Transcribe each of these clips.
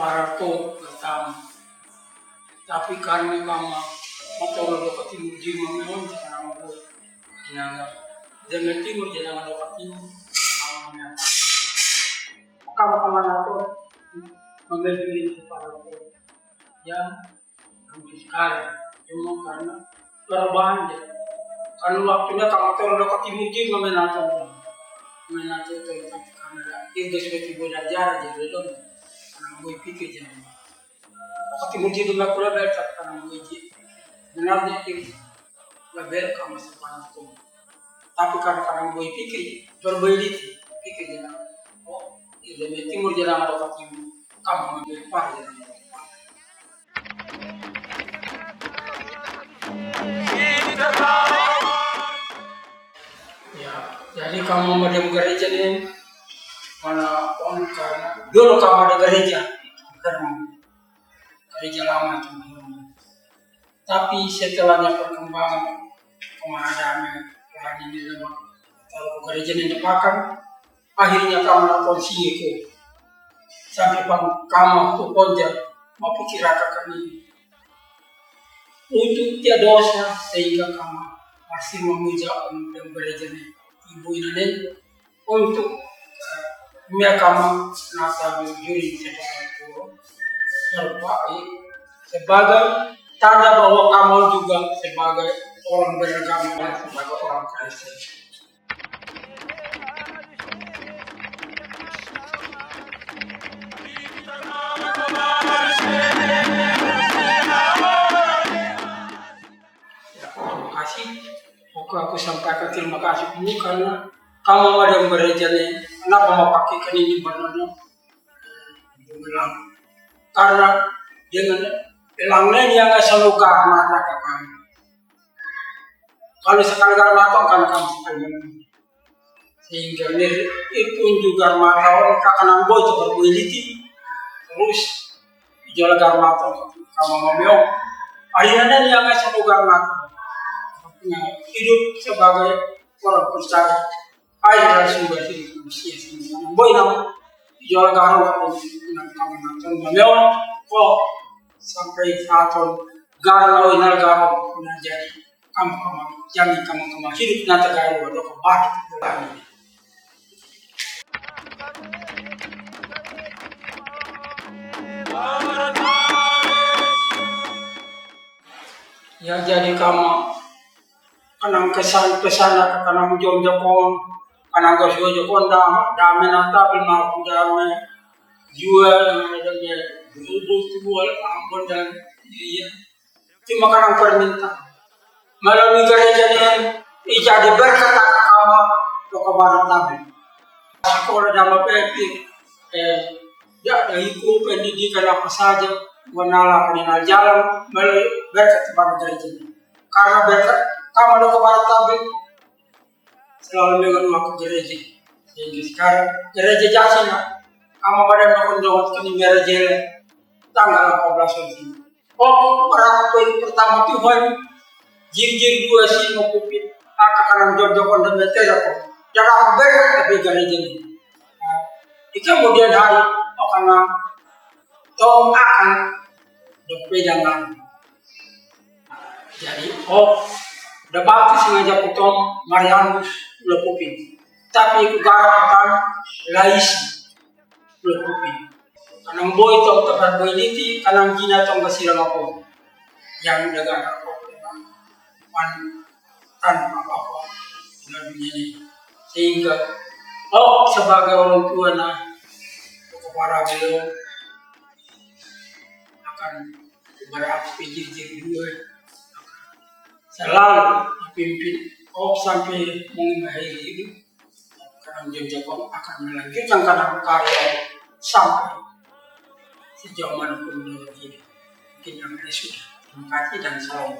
para to pertama. Tapi karena kama motor do katimur di mamon sekarang aku inanga dengan timur jangan do katimur amanya. Kama to mengambil para to yang hampir sekali cuma karena perubahan dia. Karena waktunya kama motor do katimur di memenato itu karena itu seperti belajar jadi dong. Karena gue pikir jangan. Waktu mungkin itu nak pula bercakap karena gue benar dia lebih kamu sepanjang itu. Tapi karena gue pikir berbeda pikir jangan. Oh, itu timur jangan ada waktu kamu ambil par jangan. Ya, jadi kamu madam gereja ni mana on karena dulu kamu ada gereja karena gereja lama itu. Tapi setelahnya perkembangan pemadaman ini memang kalau gereja ini dipakai akhirnya kamu nonton siku sampai kamu tuh ponja mau pikir akan ini untuk dia dosa sehingga kamu masih memuja dan gereja ini ibu ini untuk kamu nasa juri sebagai tanda bahwa kamu juga sebagai orang beragama dan sebagai orang Kristen. Terima kasih. Aku sampaikan terima kasih ini karena kamu ada gereja nih. Kenapa mau pakai ini benar-benar? Karena dengan elangnya yang selalu karena kamu. Kalau sekali mata kan kamu sekali. Sehingga itu juga mata orang kakak boy itu berkualiti. Terus jual mata kamu mau akhirnya yang selalu karena hidup sebagai orang percaya. Air sumber hidup manusia sendiri. Boy nama jual kamu mau kok sampai faton galau inal galau jadi kamu jangan kamu hidup nanti galau ada kembali lagi. Ya jadi kamu kanang kesan kanang jom kanang jokon dame nata bima dame jual adanya jual ampun dan dia cuma kanang permintaan melalui gereja ini jadi berkat kamu ke barat nabi sekolah dalam pepi ya dari pendidikan apa saja menala kenal jalan melalui berkat kepada gereja ini karena berkat kamu ke barat nabi selalu mengandung aku gereja sehingga sekarang gereja jasina kamu pada mengundang ke gereja tanggal 14 ini. Oh, perang pertama Tuhan, jir dua sih mau kupit, akan jodoh konten betul. Jangan berkat tapi gereja ini. Itu kemudian hari karena Tom akan berpegangan. Jadi, debat sengaja kutom Marianus lekupin, tapi kegarapan Laisi lekupin. Kanang boy tong tepat boy liti, kanang gina tong basiram ako. Yang dagang ako tanpa apa-apa dengan dunia ini. Sehingga sebagai orang tua kepada beliau akan berapi jir dua selalu dipimpin sampai mengakhiri hidup. Kanang Jogjakarta akan melanjutkan kanang karya sampai sejauh mana pun dia mungkin yang sudah. Terima kasih dan salam.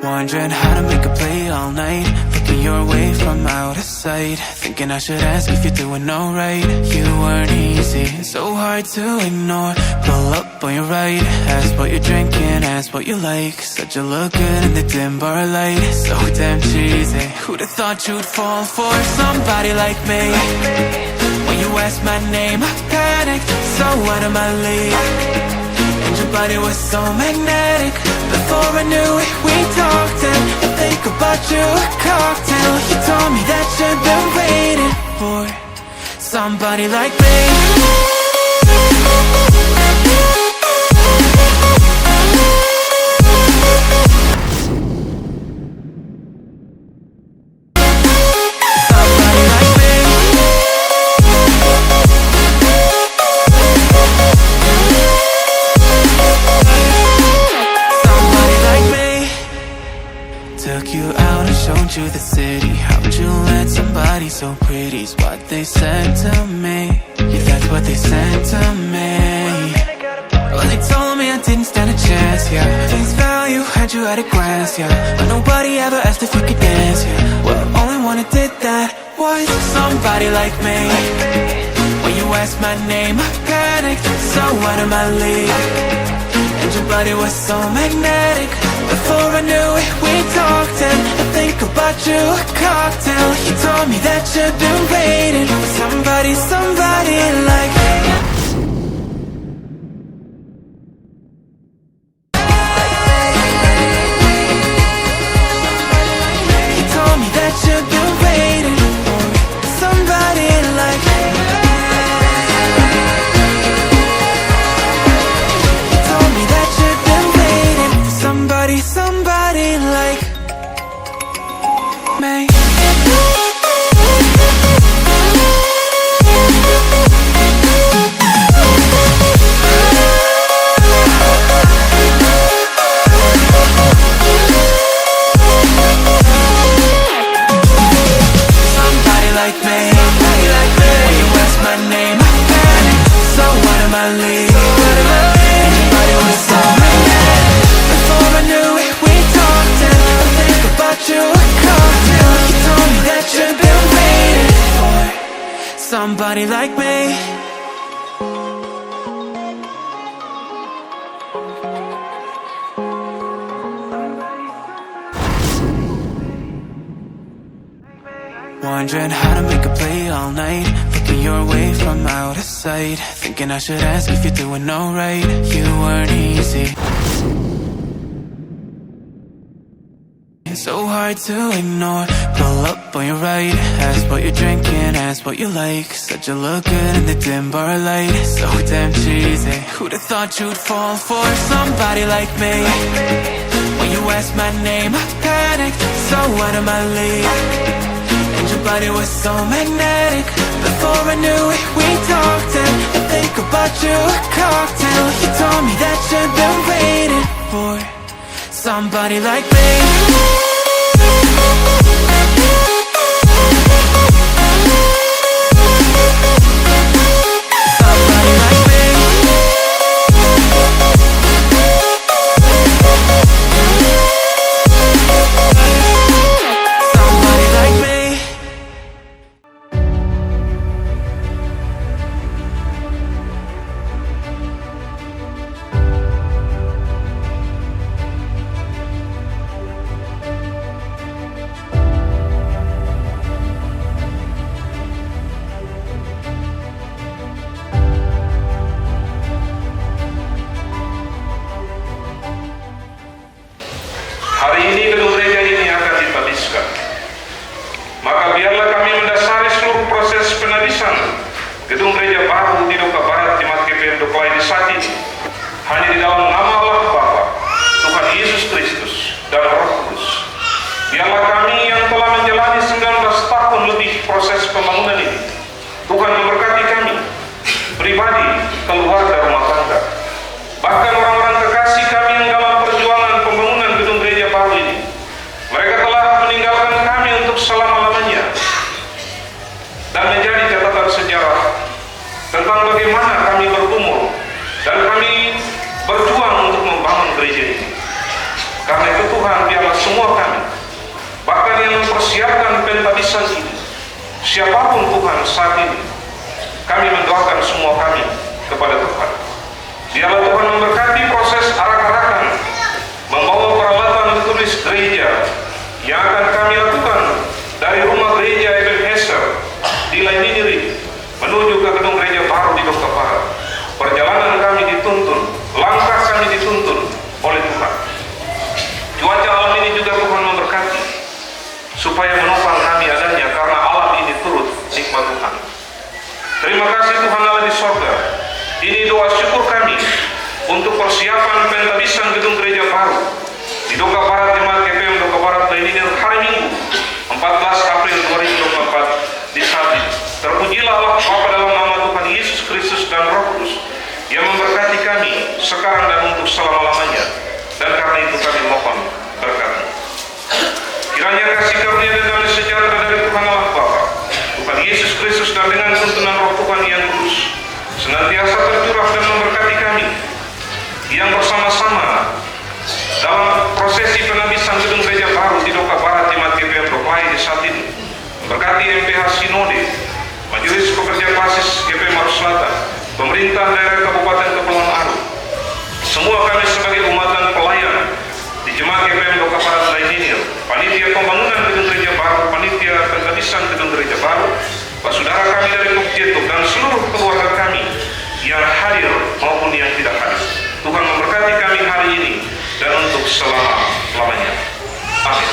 Wondering how to make a play all night, looking your way from out of sight, thinking I should ask if you're doing alright. You weren't easy, so hard to ignore. Pull up on your right, ask what you're drinking, ask what you like. Said you look good in the dim bar light, so damn cheesy. Who'd have thought you'd fall for somebody like me? When you asked my name, I panicked, so out of my league. And your body was so magnetic. Before I knew it, we talked, and I think about you a cocktail. You told me that you've been waiting for somebody like me. Took you out and showed you the city. How'd you let somebody so pretty's what they said to me? Yeah, that's what they said to me. Well, they told me I didn't stand a chance, yeah. Face value, had you at a glance, yeah. But nobody ever asked if you could dance, yeah. Well, only one who did that was somebody like me. When you asked my name, I panicked, so out of my league. And your body was so magnetic. Before I knew it, we talked, and I think about you a cocktail. You told me that you've been waiting for somebody, somebody like me. You told me that you've been waiting for somebody like me. You told me that you've been waiting for somebody, somebody like me. Somebody like me. When you ask my name, I panic, so out of my league. Everybody was so magnetic. Before I knew it, we talked, and I think about you a cocktail. You told me that you've been waiting for somebody like me. Wondering how to make a play all night, looking your way from out of sight, thinking I should ask if you're doing alright. You weren't easy, so hard to ignore. Pull up on your right, ask what you're drinking, ask what you like. Said you look good in the dim bar light, so damn cheesy. Who'd have thought you'd fall for somebody like me? When you asked my name, I panicked, so out of my league. And your body was so magnetic. Before I knew it, we talked, and I think about you a cocktail. You told me that you've been waiting for somebody like me. Somebody like me. Somebody like me. Hari ini gedung gereja ini akan ditabiskan. Maka biarlah kami mendasari seluruh proses penabisan gedung gereja baru di Doka Barat di Matkepen Doklai di saat ini hanya di dalam nama Allah Bapa, Tuhan Yesus Kristus dan Roh Kudus. Biarlah kami yang telah menjalani 19 tahun lebih proses pembangunan ini, Tuhan memberkati kami, pribadi, keluarga, rumah tangga, bahkan orang-orang kekasih kami yang dalam perjuangan pembangunan gedung gereja baru ini. Mereka telah meninggalkan kami untuk selama-lamanya dan menjadi catatan sejarah tentang bagaimana kami bergumul dan kami berjuang untuk membangun gereja ini. Karena itu saat ini, kami mendoakan semua kami kepada Tuhan. Biarlah Tuhan memberkati proses arak-arakan membawa peralatan tulis gereja yang akan kami lakukan dari rumah gereja Ebenezer di Laininirit menuju ke gedung gereja baru di Doka Barat. Perjalanan kami dituntun, langkah kami dituntun oleh Tuhan. Cuaca alam ini juga Tuhan memberkati supaya menopang kami adanya, karena alam ini turut nikmat Tuhan. Terima kasih Tuhan Allah di sorga. Ini doa syukur kami untuk persiapan pentabisan gedung gereja baru di Doka Barat, Jemaat GPM Doka Barat Laininirit hari Minggu 14 April 2024 di saat ini. Terpujilah Allah Bapa dalam nama Tuhan Yesus Kristus dan Roh Kudus yang memberkati kami sekarang dan untuk selama-lamanya. Dan karena itu kami mohon berkat. Kiranya kasih karunia dan damai sejahtera dari Tuhan Allah Bapa, Tuhan Yesus Kristus, dan dengan tuntunan Roh Tuhan yang kudus senantiasa tercurah dan memberkati kami yang bersama-sama dalam prosesi penabisan gedung gereja baru di Doka Barat Jemaat GPM Doklai di saat ini. Berkati MPH Sinode, Majelis Pekerja Klasis GPM Arus Selatan, pemerintah daerah Kabupaten Kepulauan Aru, semua kami sebagai umat dan pelayan di Jemaat GPM Doka Barat Laininirit, panitia pembangunan gedung gereja baru, panitia pentabisan gedung gereja baru, saudara kami dari Pokjetuk, dan seluruh keluarga kami yang hadir maupun yang tidak hadir. Tuhan memberkati kami hari ini dan untuk selama-lamanya. Amin.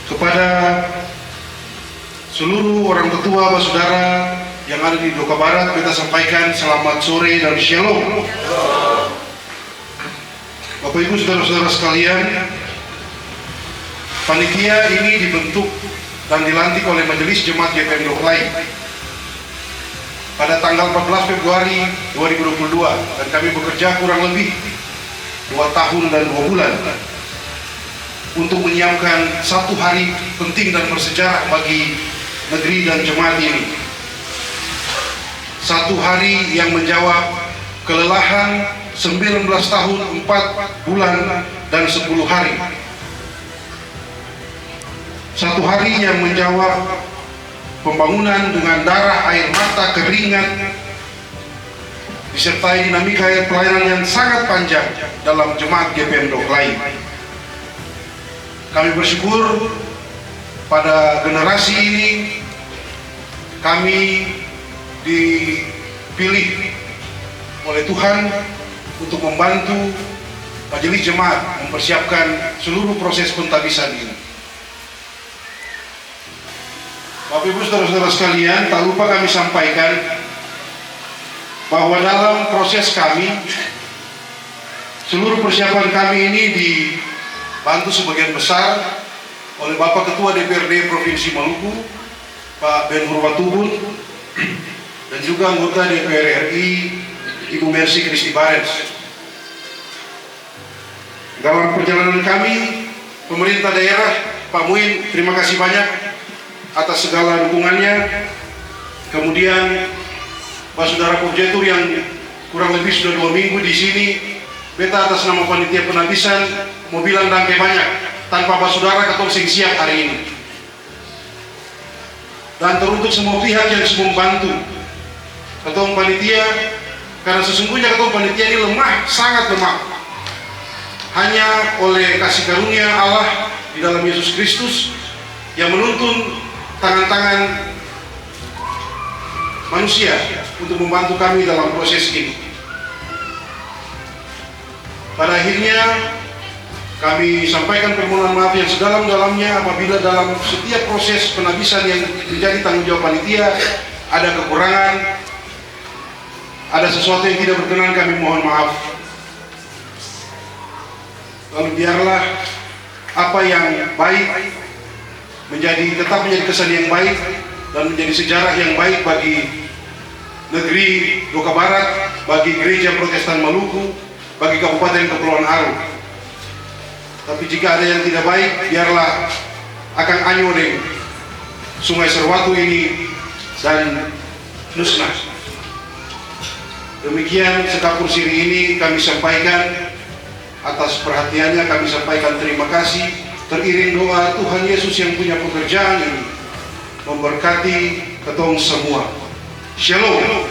Kepada seluruh orang tetua, saudara yang ada di Doka Barat, kita sampaikan selamat sore dan shalom. Bapak Ibu saudara-saudara sekalian, panitia ini dibentuk dan dilantik oleh Majelis Jemaat GPM Doklai pada tanggal 14 Februari 2022, dan kami bekerja kurang lebih 2 tahun dan 2 bulan untuk menyiapkan satu hari penting dan bersejarah bagi negeri dan jemaat ini. Satu hari yang menjawab kelelahan 19 tahun, 4 bulan dan 10 hari. Satu hari yang menjawab pembangunan dengan darah, air mata, keringat, disertai dinamika pelayanan yang sangat panjang dalam jemaat GPM Doklai. Kami bersyukur pada generasi ini kami dipilih oleh Tuhan untuk membantu majelis jemaat mempersiapkan seluruh proses pentabisan ini. Bapak Ibu saudara-saudara sekalian, tak lupa kami sampaikan bahwa dalam proses kami, seluruh persiapan kami ini dibantu sebagian besar oleh Bapak Ketua DPRD Provinsi Maluku, Pak Ben Hurwatubun, dan juga anggota DPR RI Ibu Mercy Kristi Barens. Dalam perjalanan kami, pemerintah daerah, Pak Muin, terima kasih banyak atas segala dukungannya. Kemudian Pak Saudara Pokjetur yang kurang lebih sudah 2 minggu di sini, beta atas nama panitia penabisan mau bilang dangke banyak tanpa saudara ketong sing siap hari ini. Dan teruntuk semua pihak yang semua membantu ketong panitia, karena sesungguhnya ketong panitia ini lemah, sangat lemah. Hanya oleh kasih karunia Allah di dalam Yesus Kristus yang menuntun tangan-tangan manusia untuk membantu kami dalam proses ini. Pada akhirnya kami sampaikan permohonan maaf yang sedalam-dalamnya apabila dalam setiap proses penabisan yang menjadi tanggung jawab panitia ada kekurangan, ada sesuatu yang tidak berkenan, kami mohon maaf. Lalu biarlah apa yang baik tetap menjadi kesan yang baik dan menjadi sejarah yang baik bagi negeri Loka Barat, bagi gereja Protestan Maluku, bagi Kabupaten Kepulauan Aru. Tapi jika ada yang tidak baik, biarlah akan anyo deng Sungai Serwatu ini dan musnah. Demikian sekapur siri ini kami sampaikan. Atas perhatiannya kami sampaikan terima kasih. Teriring doa Tuhan Yesus yang punya pekerjaan ini memberkati ketong semua. Shalom.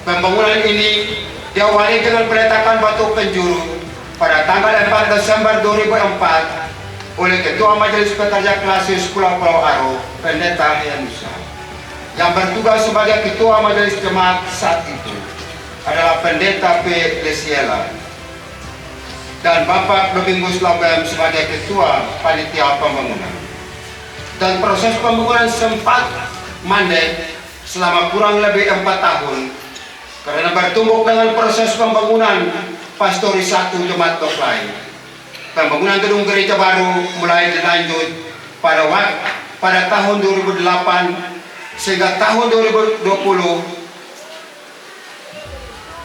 Pembangunan ini diawali dengan peletakan batu penjuru pada tanggal 4 Desember 2004 oleh Ketua Majelis Pekerja Klasis Pulau Aro, Pendeta Yanusa, yang bertugas sebagai Ketua Majelis Jemaat saat itu adalah Pendeta P. Lesiela, dan Bapak Domingus Labem sebagai Ketua Panitia Pembangunan. Dan proses pembangunan sempat mandek selama kurang lebih 4 tahun karena bertumbuk dengan proses pembangunan Pastori 1 Jemaat Doklai. Pembangunan gedung gereja baru mulai dilanjut pada tahun 2008 sehingga tahun 2020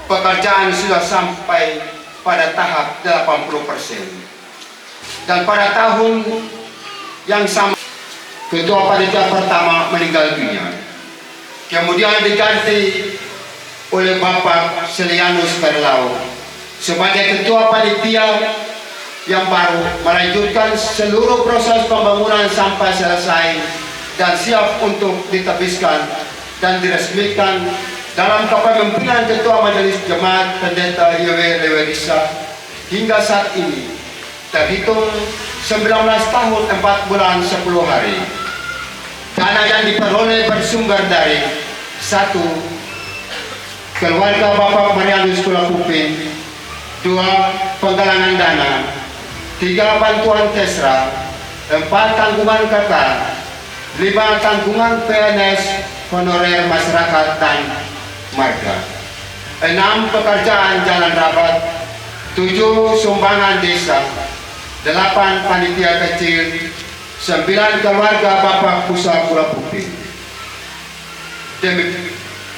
pekerjaan sudah sampai pada tahap 80%. Dan pada tahun yang sama Ketua Panitia pertama meninggal dunia. Kemudian diganti oleh Bapak Selianus Perlau sebagai Ketua Panitia yang baru melanjutkan seluruh proses pembangunan sampai selesai dan siap untuk ditebiskan dan diresmikan dalam kepemimpinan Ketua Majelis Jemaat Pendeta Yowe Lewedisa hingga saat ini terhitung 19 tahun 4 bulan 10 hari. Dana yang diperoleh bersumber dari 1. Keluarga Bapak Marianus Kulakupin, 2. Penggalangan dana, 3. Bantuan Kesra, 4. Tanggungan KK, 5. Tanggungan PNS, honorer masyarakat dan marga, 6. Pekerjaan jalan rabat, 7. Sumbangan desa, 8. Panitia kecil, 9. Keluarga Bapak Pusa Kulakupin.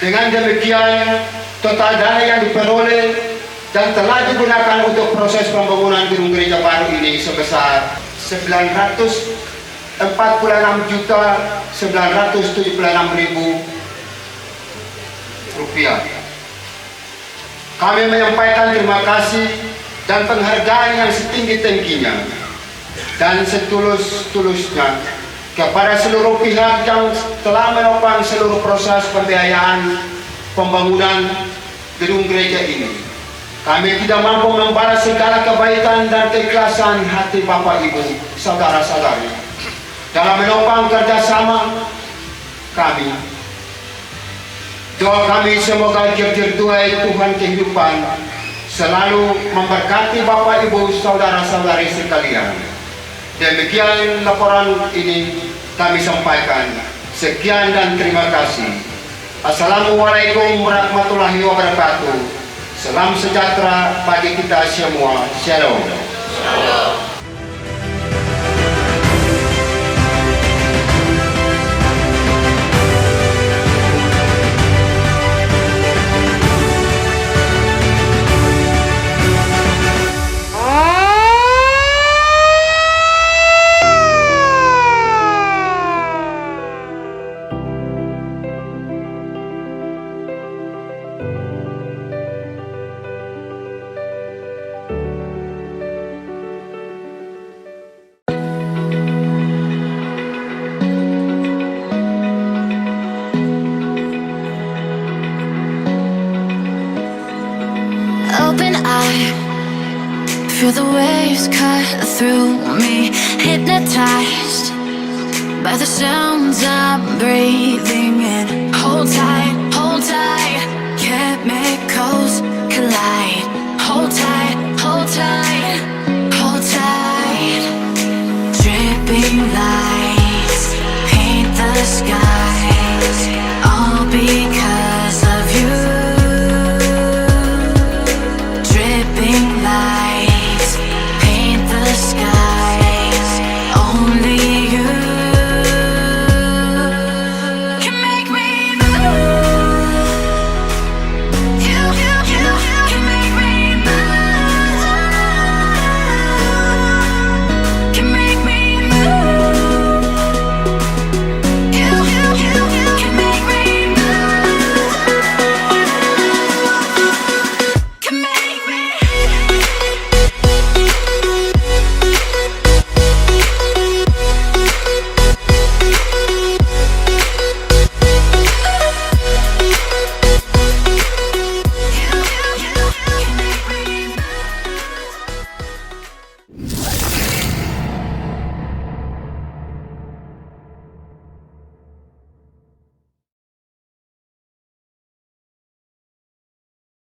Dengan demikian, total dana yang diperoleh dan telah digunakan untuk proses pembangunan gedung gereja baru ini sebesar 946.976.000 rupiah. Kami menyampaikan terima kasih dan penghargaan yang setinggi-tingginya dan setulus-tulusnya kepada seluruh pihak yang telah menopang seluruh proses pembiayaan pembangunan gedung gereja ini. Kami tidak mampu membalas segala kebaikan dan keikhlasan hati Bapak Ibu, saudara-saudari dalam menopang kerjasama kami. Doa kami semoga jujur tuai Tuhan kehidupan selalu memberkati Bapak Ibu, saudara-saudari sekalian. Demikian laporan ini kami sampaikan. Sekian dan terima kasih. Assalamualaikum warahmatullahi wabarakatuh. Salam sejahtera bagi kita semua. Shalom. Feel the waves cut through me, hypnotized by the sounds I'm breathing in. Hold tight, chemicals collide.